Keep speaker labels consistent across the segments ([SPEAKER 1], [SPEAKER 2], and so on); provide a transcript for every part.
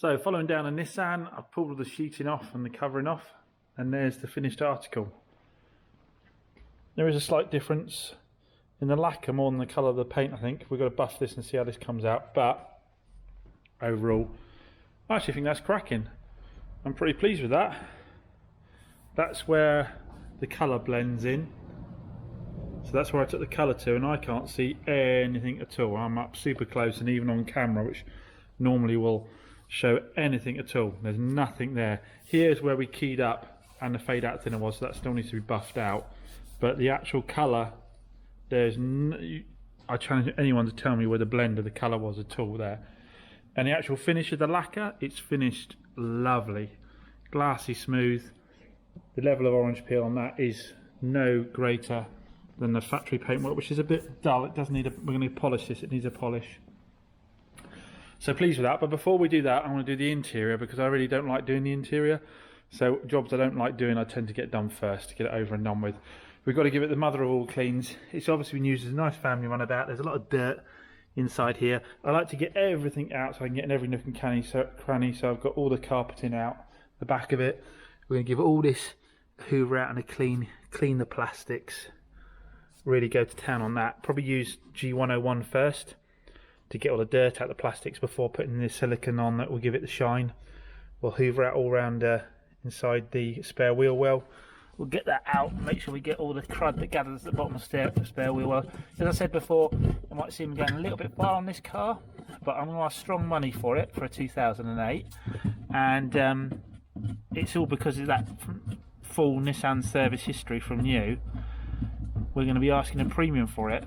[SPEAKER 1] So following down a Nissan, I've pulled all the sheeting off and the covering off, and there's the finished article. There is a slight difference in the lacquer more than the colour of the paint, I think. We've got to buff this and see how this comes out, but overall, I actually think that's cracking. I'm pretty pleased with that. That's where the colour blends in. So that's where I took the colour to, and I can't see anything at all. I'm up super close, and even on camera, which normally will show anything at all, there's nothing there. Here's where we keyed up and the fade out thinner was, so that still needs to be buffed out. But the actual colour, I challenge anyone to tell me where the blend of the colour was at all there. And the actual finish of the lacquer, it's finished lovely, glassy smooth. The level of orange peel on that is no greater than the factory paintwork, which is a bit dull. It does need we're going to polish this, it needs a polish. So pleased with that, but before we do that, I want to do the interior, because I really don't like doing the interior. So jobs I don't like doing, I tend to get done first to get it over and done with. We've got to give it the mother of all cleans. It's obviously been used as a nice family runabout. There's a lot of dirt inside here. I like to get everything out so I can get in every nook and cranny. So I've got all the carpeting out the back of it. We're going to give all this hoover out and a clean the plastics. Really go to town on that. Probably use G101 first to get all the dirt out of the plastics before putting the silicone on. That will give it the shine. We'll hoover out all around inside the spare wheel well. We'll get that out and make sure we get all the crud that gathers at the bottom of the spare wheel well. As I said before, I might seem going a little bit far on this car, but I'm going to ask strong money for it for a 2008, and it's all because of that full Nissan service history from new. We're going to be asking a premium for it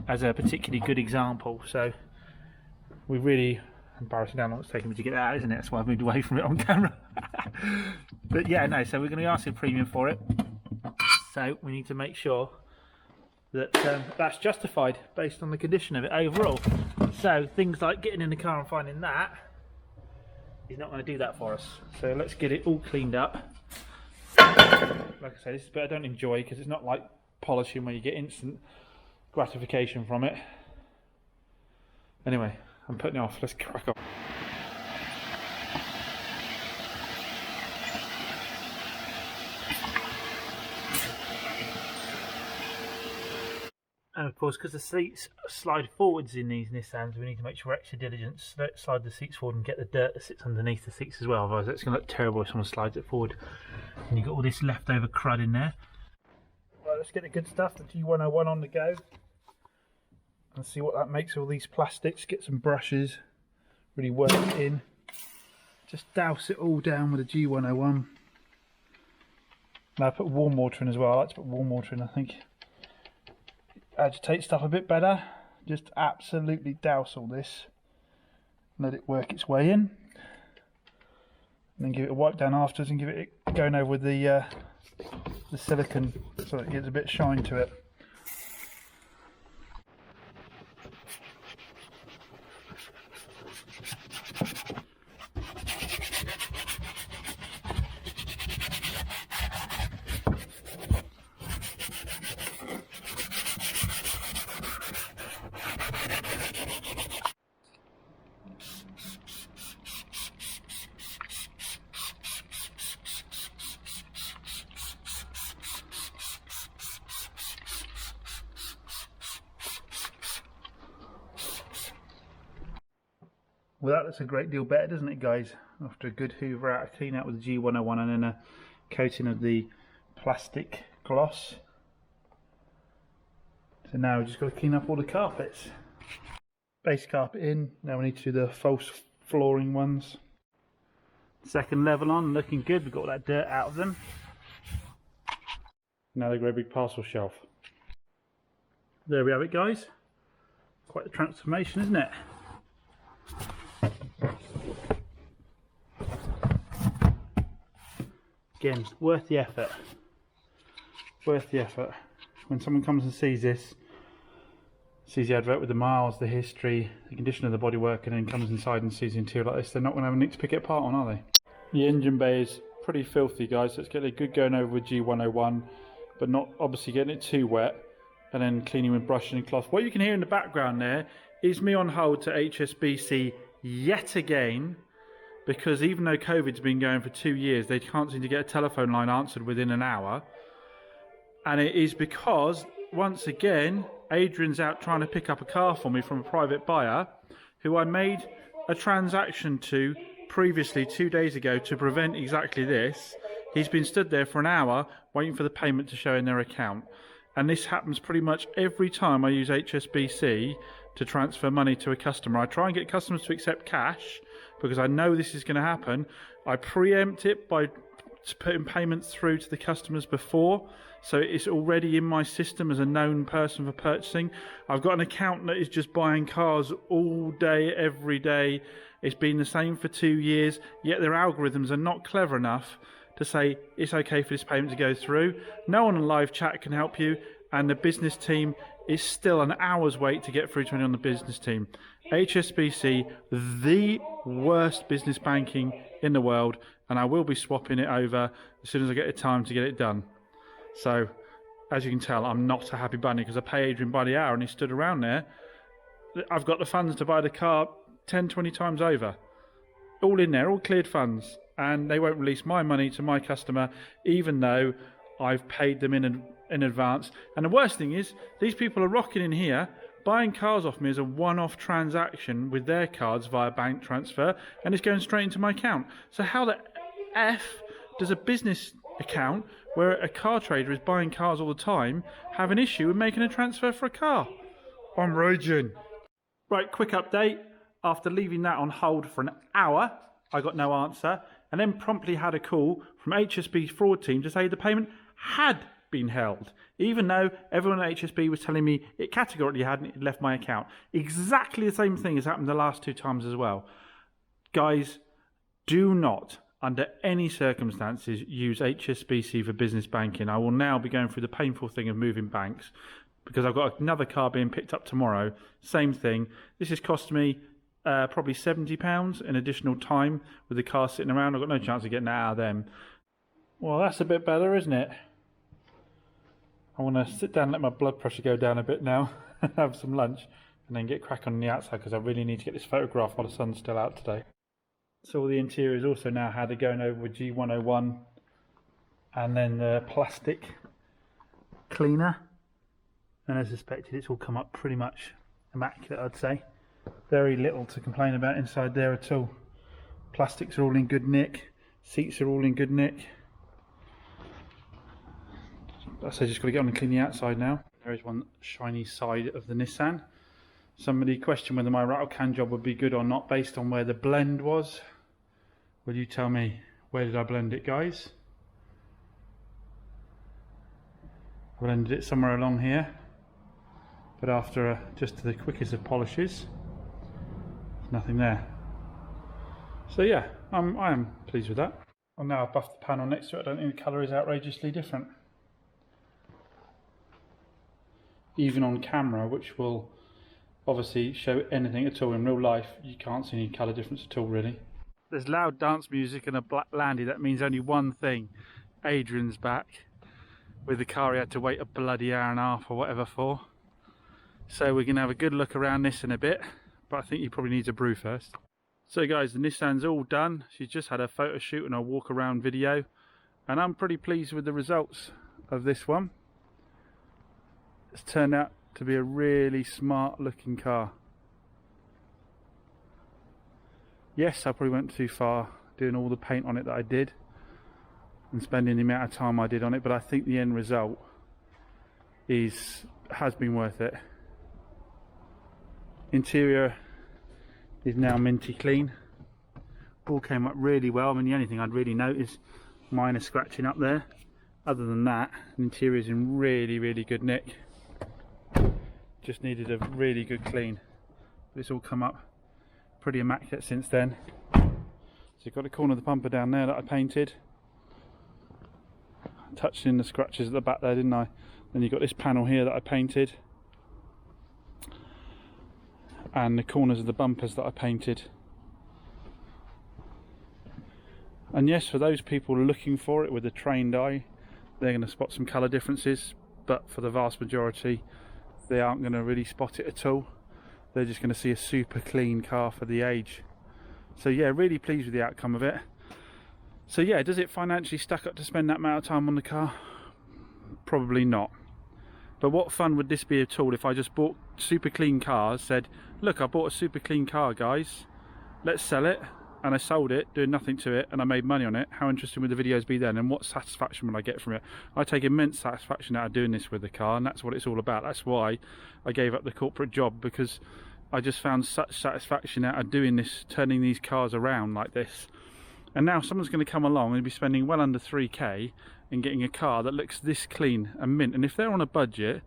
[SPEAKER 1] as a particularly good example. So we really, embarrassing how long it's taken me to get that out, isn't it? That's why I've moved away from it on camera. But yeah, no, so we're going to be asking a premium for it. So we need to make sure that that's justified based on the condition of it overall. So things like getting in the car and finding that is not going to do that for us. So let's get it all cleaned up. Like I say, this is a bit I don't enjoy, because it's not like polishing where you get instant gratification from it. Anyway, I'm putting it off. Let's crack on. And of course, because the seats slide forwards in these Nissans, we need to make sure we're extra diligent. Slide the seats forward and get the dirt that sits underneath the seats as well. Otherwise, it's going to look terrible if someone slides it forward. And you've got all this leftover crud in there. Right, let's get the good stuff, the G101 on the go. And see what that makes of all these plastics. Get some brushes, really work it in. Just douse it all down with a G101. Now I put warm water in as well. I like to put warm water in, I think. Agitate stuff a bit better. Just absolutely douse all this. Let it work its way in. And then give it a wipe down afterwards and give it going over with the silicone so it gets a bit of shine to it. Well, that looks a great deal better, doesn't it, guys? After a good hoover out, a clean out with the G101 and then a coating of the plastic gloss. So now we've just got to clean up all the carpets. Base carpet in, now we need to do the false flooring ones. Second level on, looking good, we've got all that dirt out of them. Now they go a big parcel shelf. There we have it, guys. Quite the transformation, isn't it? Again, worth the effort. Worth the effort. When someone comes and sees this, sees the advert with the miles, the history, the condition of the bodywork, and then comes inside and sees the interior like this, they're not going to have anything to pick it apart on, are they? The engine bay is pretty filthy, guys. Let's get a good going over with G101, but not obviously getting it too wet, and then cleaning with brushing and cloth. What you can hear in the background there is me on hold to HSBC yet again. because even though COVID's been going for 2 years, they can't seem to get a telephone line answered within an hour. And it is because, once again, Adrian's out trying to pick up a car for me from a private buyer who I made a transaction to previously 2 days ago to prevent exactly this. He's been stood there for an hour waiting for the payment to show in their account. And this happens pretty much every time I use HSBC to transfer money to a customer. I try and get customers to accept cash because I know this is going to happen. I preempt it by putting payments through to the customers before, so it's already in my system as a known person for purchasing. I've got an account that is just buying cars all day, every day. It's been the same for 2 years, yet their algorithms are not clever enough to say it's okay for this payment to go through. No one on live chat can help you, and the business team is still an hour's wait to get through to anyone on the business team. HSBC, the worst business banking in the world, and I will be swapping it over as soon as I get the time to get it done. So, as you can tell, I'm not a happy bunny because I pay Adrian by the hour and he stood around there. I've got the funds to buy the car 10, 20 times over. All in there, all cleared funds. And they won't release my money to my customer, even though I've paid them in advance. And the worst thing is, these people are rocking in here, buying cars off me as a one-off transaction with their cards via bank transfer, and it's going straight into my account. So how the F does a business account where a car trader is buying cars all the time have an issue with making a transfer for a car? I'm raging. Right, quick update. After leaving that on hold for an hour, I got no answer, and then promptly had a call from HSB's fraud team to say the payment had been held, even though everyone at HSB was telling me it categorically hadn't, it left my account. Exactly the same thing has happened the last 2 times as well. Guys, do not, under any circumstances, use HSBC for business banking. I will now be going through the painful thing of moving banks because I've got another car being picked up tomorrow. Same thing. This has cost me probably £70 in additional time with the car sitting around. I've got no chance of getting out of them. Well, that's a bit better, isn't it? I want to sit down and let my blood pressure go down a bit now and have some lunch and then get cracking on the outside because I really need to get this photograph while the sun's still out today. So all the interiors also now had it going over with G101 and then the plastic cleaner, and as suspected it's all come up pretty much immaculate, I'd say. Very little to complain about inside there at all. Plastics are all in good nick, seats are all in good nick. So just got to get on and clean the outside now. There is one shiny side of the Nissan. Somebody questioned whether my rattle can job would be good or not based on where the blend was. Will you tell me, where did I blend it, guys? I blended it somewhere along here, but after just the quickest of polishes, there's nothing there. So yeah, I am pleased with that. Well, now I've buffed the panel next to it, I don't think the colour is outrageously different. Even on camera, which will obviously show anything at all. In real life you can't see any colour difference at all, really. There's loud dance music and a black landy. That means only one thing: Adrian's back with the car he had to wait a bloody hour and a half or whatever for. So we're going to have a good look around this in a bit, but I think he probably needs a brew first. So guys, the Nissan's all done. She's just had a photo shoot and a walk around video, and I'm pretty pleased with the results of this one. It's turned out to be a really smart looking car. Yes, I probably went too far doing all the paint on it that I did and spending the amount of time I did on it, but I think the end result has been worth it. Interior is now minty clean. All came up really well. I mean, the only thing I'd really note is minor scratching up there. Other than that, the interior is in really, really good nick. Just needed a really good clean. But it's all come up pretty immaculate since then. So you've got the corner of the bumper down there that I painted. Touched in the scratches at the back there, didn't I? Then you've got this panel here that I painted. And the corners of the bumpers that I painted. And yes, for those people looking for it with a trained eye, they're going to spot some colour differences, but for the vast majority they aren't going to really spot it at all. They're just going to see a super clean car for the age. So yeah, really pleased with the outcome of it. So yeah, does it financially stack up to spend that amount of time on the car? Probably not. But what fun would this be at all if I just bought super clean cars, said, look, I bought a super clean car, guys, let's sell it, and I sold it, doing nothing to it, and I made money on it. How interesting would the videos be then, and what satisfaction would I get from it? I take immense satisfaction out of doing this with the car, and that's what it's all about. That's why I gave up the corporate job, because I just found such satisfaction out of doing this, turning these cars around like this. And now someone's going to come along and be spending well under 3k and getting a car that looks this clean and mint. And if they're on a budget,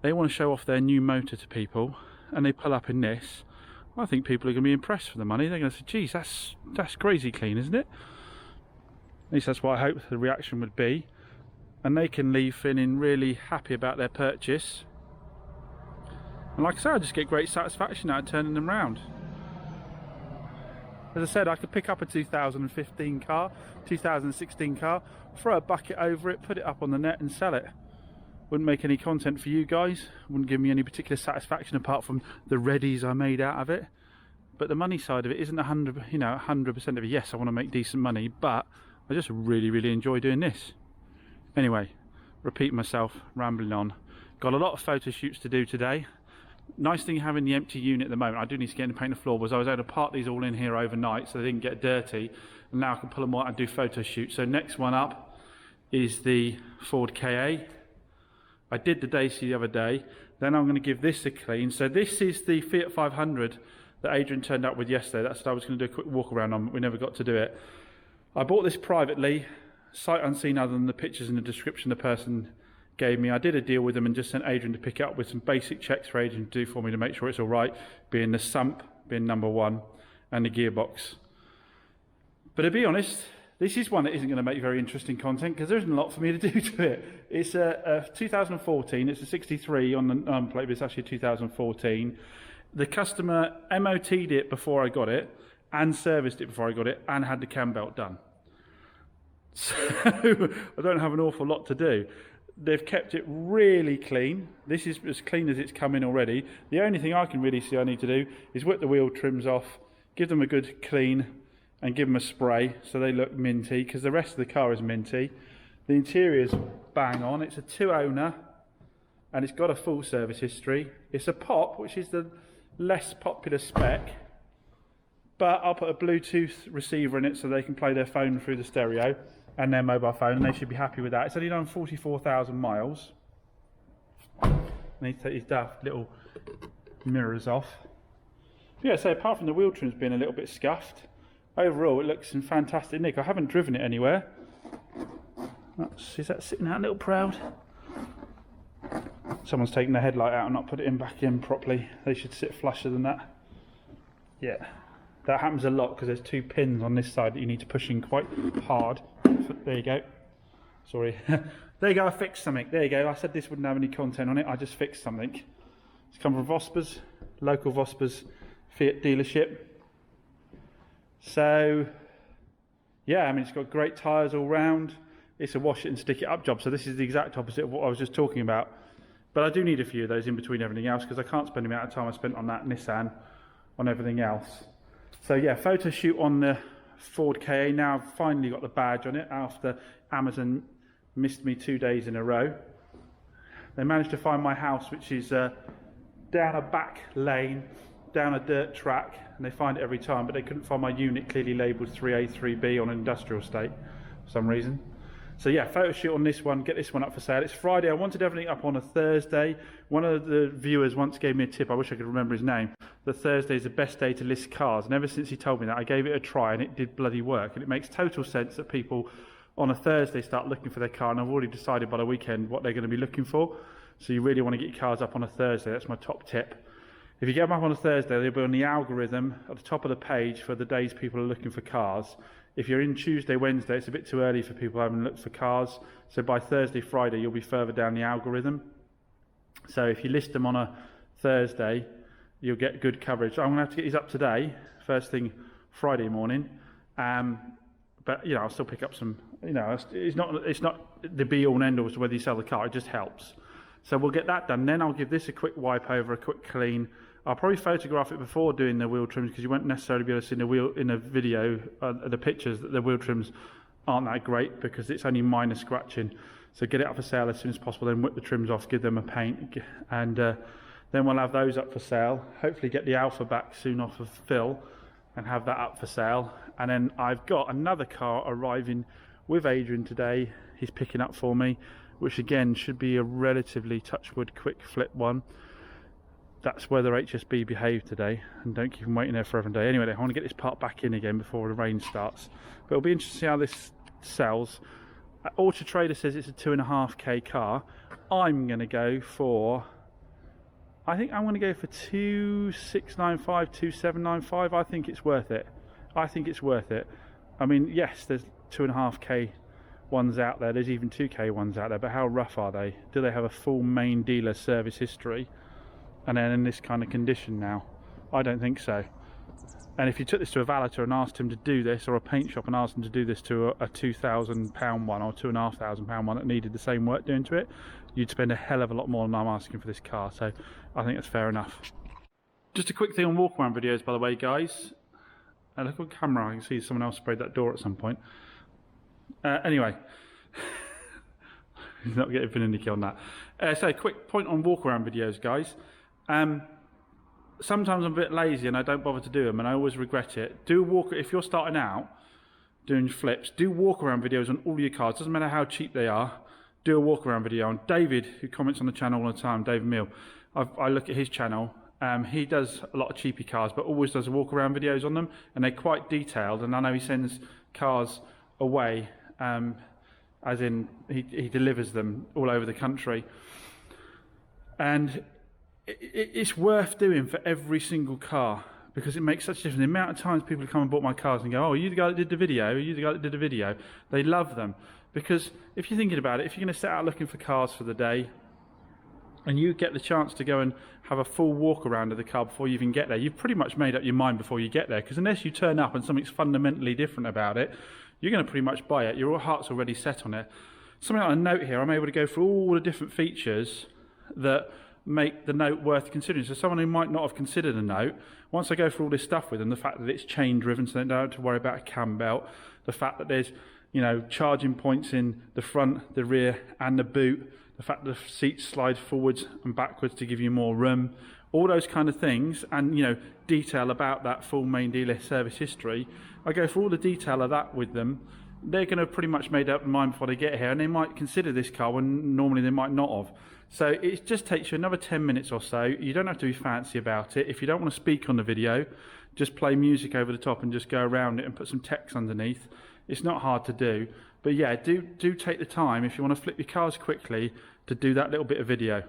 [SPEAKER 1] they want to show off their new motor to people, and they pull up in this, I think people are going to be impressed for the money. They're going to say, geez, that's crazy clean, isn't it? At least that's what I hope the reaction would be. And they can leave feeling really happy about their purchase. And like I said, I just get great satisfaction out of turning them round. As I said, I could pick up a 2015 car, 2016 car, throw a bucket over it, put it up on the net and sell it. Wouldn't make any content for you guys, wouldn't give me any particular satisfaction apart from the readies I made out of it. But the money side of it isn't 100% of it. Yes, I want to make decent money, but I just really enjoy doing this. Anyway, repeat myself, rambling on. Got a lot of photo shoots to do today. Nice thing having the empty unit at the moment, I do need to get in and paint the floor, was I was able to park these all in here overnight so they didn't get dirty, and now I can pull them out and do photo shoots. So next one up is the Ford KA. I did the Daisy the other day, then I'm going to give this a clean. So this is the Fiat 500 that Adrian turned up with yesterday. That's what I was going to do a quick walk around on, but we never got to do it. I bought this privately, sight unseen other than the pictures and the description the person gave me. I did a deal with them and just sent Adrian to pick it up with some basic checks for Adrian to do for me to make sure it's all right, being the sump, being number one, and the gearbox. But to be honest, this is one that isn't going to make very interesting content because there isn't a lot for me to do to it. It's a 2014, it's a 63 on the plate, but it's actually a 2014. The customer MOT'd it before I got it and serviced it before I got it and had the cam belt done. So I don't have an awful lot to do. They've kept it really clean. This is as clean as it's come in already. The only thing I can really see I need to do is whip the wheel trims off, give them a good clean and give them a spray so they look minty, because the rest of the car is minty. The interior's bang on. It's a 2-owner and it's got a full service history. It's a POP, which is the less popular spec, but I'll put a Bluetooth receiver in it so they can play their phone through the stereo and their mobile phone, and they should be happy with that. It's only done 44,000 miles. I need to take these daft little mirrors off. Yeah, so apart from the wheel trims being a little bit scuffed, overall it looks in fantastic nick. I haven't driven it anywhere. Is that sitting out a little proud? Someone's taken the headlight out and not put it back in properly. They should sit flusher than that. Yeah, that happens a lot because there's two pins on this side that you need to push in quite hard. There you go. Sorry. There you go, I fixed something. There you go. I said this wouldn't have any content on it. I just fixed something. It's come from Vosper's, local Vosper's Fiat dealership. So, yeah, I mean, it's got great tyres all round. It's a wash it and stick it up job. So this is the exact opposite of what I was just talking about. But I do need a few of those in between everything else because I can't spend the amount of time I spent on that Nissan on everything else. So yeah, photo shoot on the Ford KA. Now I've finally got the badge on it after Amazon missed me 2 days in a row. They managed to find my house, which is down a back lane, down a dirt track, and they find it every time, but they couldn't find my unit clearly labelled 3A, 3B on an industrial estate for some reason. So yeah, photo shoot on this one, get this one up for sale. It's Friday. I wanted everything up on a Thursday. One of the viewers once gave me a tip, I wish I could remember his name, that Thursday is the best day to list cars. And ever since he told me that, I gave it a try and it did bloody work. And it makes total sense that people on a Thursday start looking for their car, and I've already decided by the weekend what they're going to be looking for. So you really want to get your cars up on a Thursday. That's my top tip. If you get them up on a Thursday, they'll be on the algorithm at the top of the page for the days people are looking for cars. If you're in Tuesday, Wednesday, it's a bit too early for people having looked for cars. So by Thursday, Friday, you'll be further down the algorithm. So if you list them on a Thursday, you'll get good coverage. I'm going to have to get these up today, first thing Friday morning. But, you know, I'll still pick up some, you know, it's not the be-all and end-all as to whether you sell the car. It just helps. So we'll get that done. Then I'll give this a quick wipe over, a quick clean. I'll probably photograph it before doing the wheel trims, because you won't necessarily be able to see the wheel in a video, the pictures, that the wheel trims aren't that great because it's only minor scratching. So get it up for sale as soon as possible, then whip the trims off, give them a paint, and then we'll have those up for sale. Hopefully get the Alpha back soon off of Phil and have that up for sale. And then I've got another car arriving with Adrian today. He's picking up for me, which again should be a relatively, touch wood, quick flip one. That's whether HSB behave today and don't keep them waiting there forever and day. Anyway, I want to get this part back in again before the rain starts. But it'll be interesting to see how this sells. Auto Trader says it's a 2.5k car. I'm going to go for, I think I'm going to go for 2695, 2795. I think it's worth it. I think it's worth it. I mean, yes, there's 2.5k ones out there. There's even 2k ones out there. But how rough are they? Do they have a full main dealer service history? And then in this kind of condition now? I don't think so. And if you took this to a valeter and asked him to do this, or a paint shop and asked him to do this to a £2,000 one or £2,500 one that needed the same work doing to it, you'd spend a hell of a lot more than I'm asking for this car. So I think that's fair enough. Just a quick thing on walk around videos, by the way, guys. Look on camera, I can see someone else sprayed that door at some point. Anyway, he's not getting finicky on that. So quick point on walk around videos, guys. Sometimes I'm a bit lazy and I don't bother to do them, and I always regret it. If you're starting out doing flips, do walk around videos on all your cars. Doesn't matter how cheap they are. Do a walk around video. And David, who comments on the channel all the time, David Mill, I look at his channel. He does a lot of cheapy cars, but always does walk around videos on them, and they're quite detailed. And I know he sends cars away, as in he delivers them all over the country. And it's worth doing for every single car, because it makes such a difference. The amount of times people come and bought my cars and go, oh, are you the guy that did the video? Are you the guy that did the video? They love them, because if you're thinking about it, if you're going to set out looking for cars for the day and you get the chance to go and have a full walk around of the car before you even get there, you've pretty much made up your mind before you get there, because unless you turn up and something's fundamentally different about it, you're going to pretty much buy it. Your heart's already set on it. Something like a Note here, I'm able to go through all the different features that make the Note worth considering. So someone who might not have considered a Note, once I go through all this stuff with them, the fact that it's chain driven so they don't have to worry about a cam belt, the fact that there's, you know, charging points in the front, the rear and the boot, the fact that the seats slide forwards and backwards to give you more room, all those kind of things, and, you know, detail about that full main dealer service history. I go through all the detail of that with them. They're going to have pretty much made up their mind before they get here, and they might consider this car when normally they might not have. So it just takes you another 10 minutes or so. You don't have to be fancy about it. If you don't want to speak on the video, just play music over the top and just go around it and put some text underneath. It's not hard to do. But yeah, do take the time, if you want to flip your cars quickly, to do that little bit of video.